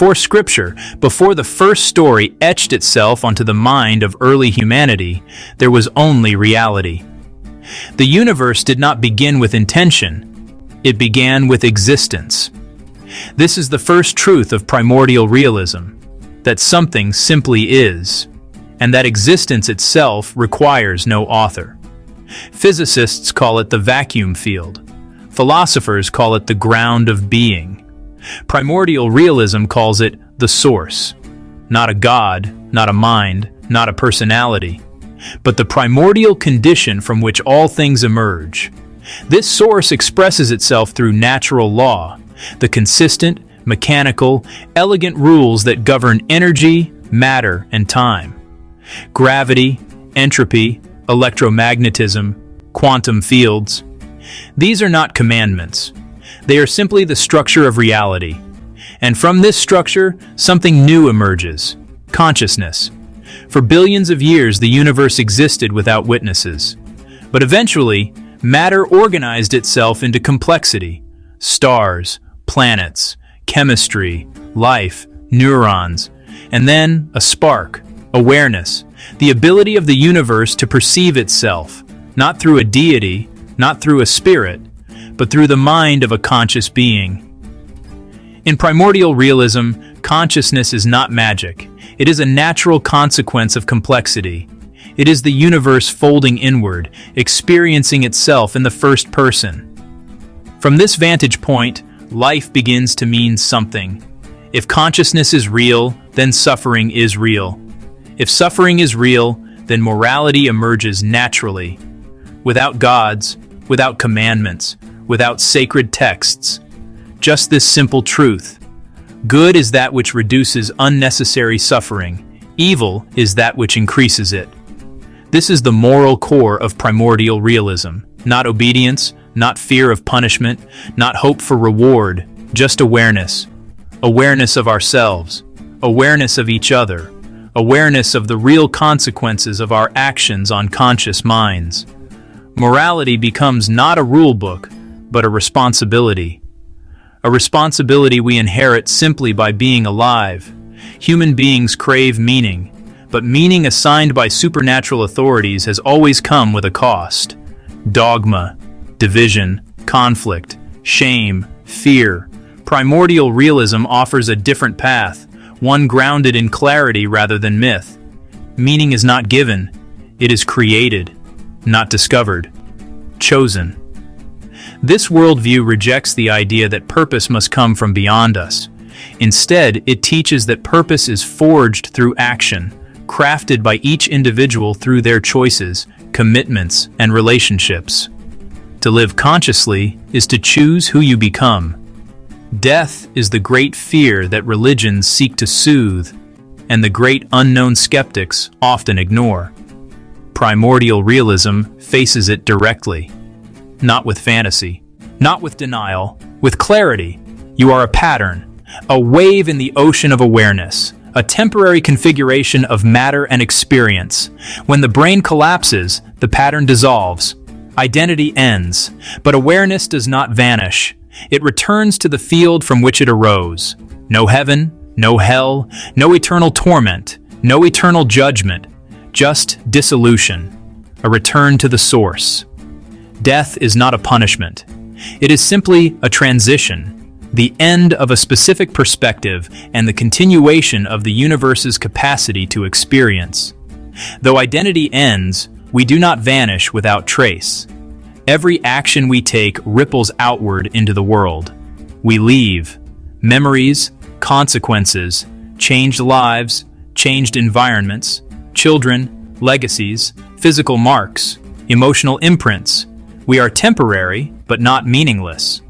For Scripture, before the first story etched itself onto the mind of early humanity, there was only reality. The universe did not begin with intention, it began with existence. This is the first truth of primordial realism, that something simply is, and that existence itself requires no author. Physicists call it the vacuum field. Philosophers call it the ground of being. Primordial realism calls it the source. Not a god, not a mind, not a personality, but the primordial condition from which all things emerge. This source expresses itself through natural law, the consistent, mechanical, elegant rules that govern energy, matter, and time. Gravity, entropy, electromagnetism, quantum fields. These are not commandments. They are simply the structure of reality. And from this structure, something new emerges: consciousness. For billions of years, the universe existed without witnesses. But eventually, matter organized itself into complexity: stars, planets, chemistry, life, neurons, and then a spark, awareness, the ability of the universe to perceive itself, not through a deity, not through a spirit, but through the mind of a conscious being. In primordial realism, consciousness is not magic. It is a natural consequence of complexity. It is the universe folding inward, experiencing itself in the first person. From this vantage point, life begins to mean something. If consciousness is real, then suffering is real. If suffering is real, then morality emerges naturally. Without gods, without commandments, without sacred texts. Just this simple truth: good is that which reduces unnecessary suffering. Evil is that which increases it. This is the moral core of primordial realism. Not obedience, not fear of punishment, not hope for reward, just awareness. Awareness of ourselves, awareness of each other, awareness of the real consequences of our actions on conscious minds. Morality becomes not a rule book, but a responsibility. A responsibility we inherit simply by being alive. Human beings crave meaning, but meaning assigned by supernatural authorities has always come with a cost. Dogma, division, conflict, shame, fear. Primordial realism offers a different path, one grounded in clarity rather than myth. Meaning is not given, it is created, not discovered, chosen. This worldview rejects the idea that purpose must come from beyond us. Instead, it teaches that purpose is forged through action, crafted by each individual through their choices, commitments, and relationships. To live consciously is to choose who you become. Death is the great fear that religions seek to soothe, and the great unknown skeptics often ignore. Primordial realism faces it directly. Not with fantasy, not with denial, with clarity. You are a pattern, a wave in the ocean of awareness, a temporary configuration of matter and experience. When the brain collapses, the pattern dissolves. Identity ends, but awareness does not vanish. It returns to the field from which it arose. No heaven, no hell, no eternal torment, no eternal judgment, just dissolution, a return to the source. Death is not a punishment. It is simply a transition, the end of a specific perspective and the continuation of the universe's capacity to experience. Though identity ends, we do not vanish without trace. Every action we take ripples outward into the world. We leave memories, consequences, changed lives, changed environments, children, legacies, physical marks, emotional imprints. We are temporary, but not meaningless.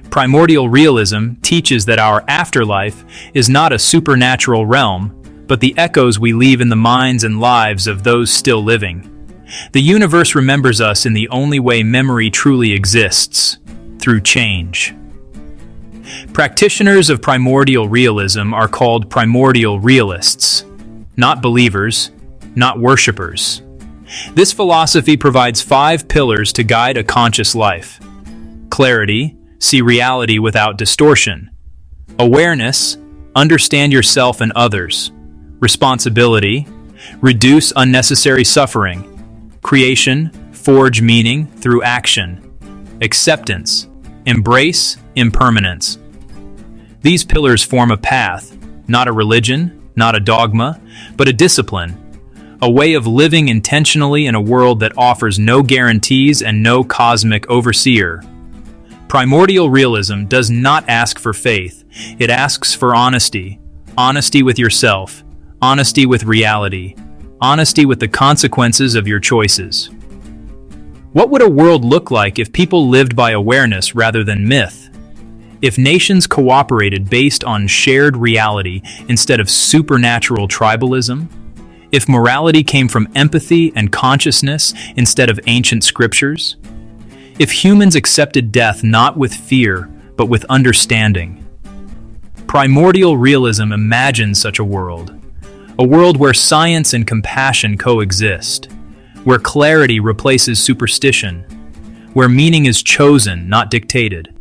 Primordial realism teaches that our afterlife is not a supernatural realm, but the echoes we leave in the minds and lives of those still living. The universe remembers us in the only way memory truly exists, through change. Practitioners of primordial realism are called primordial realists, not believers, not worshippers. This philosophy provides 5 pillars to guide a conscious life. Clarity, see reality without distortion. Awareness, Understand yourself and others. Responsibility. Reduce unnecessary suffering. Creation. Forge meaning through action. Acceptance. Embrace impermanence. These pillars form a path, not a religion, not a dogma, but a discipline, a way of living intentionally in a world that offers no guarantees and no cosmic overseer. Primordial realism does not ask for faith, it asks for honesty. Honesty with yourself, honesty with reality, honesty with the consequences of your choices. What would a world look like if people lived by awareness rather than myth? If nations cooperated based on shared reality instead of supernatural tribalism? If morality came from empathy and consciousness instead of ancient scriptures? If humans accepted death not with fear, but with understanding? Primordial realism imagines such a world where science and compassion coexist, where clarity replaces superstition, where meaning is chosen, not dictated,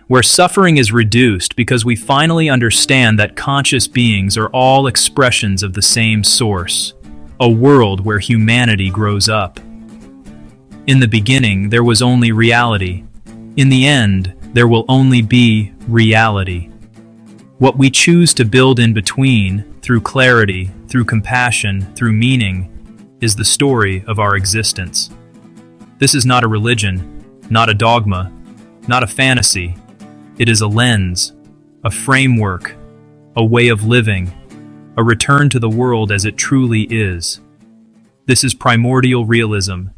where suffering is reduced because we finally understand that conscious beings are all expressions of the same source, a world where humanity grows up. In the beginning, there was only reality. In the end, there will only be reality. What we choose to build in between, through clarity, through compassion, through meaning, is the story of our existence. This is not a religion, not a dogma, not a fantasy. It is a lens, a framework, a way of living, a return to the world as it truly is. This is primordial realism,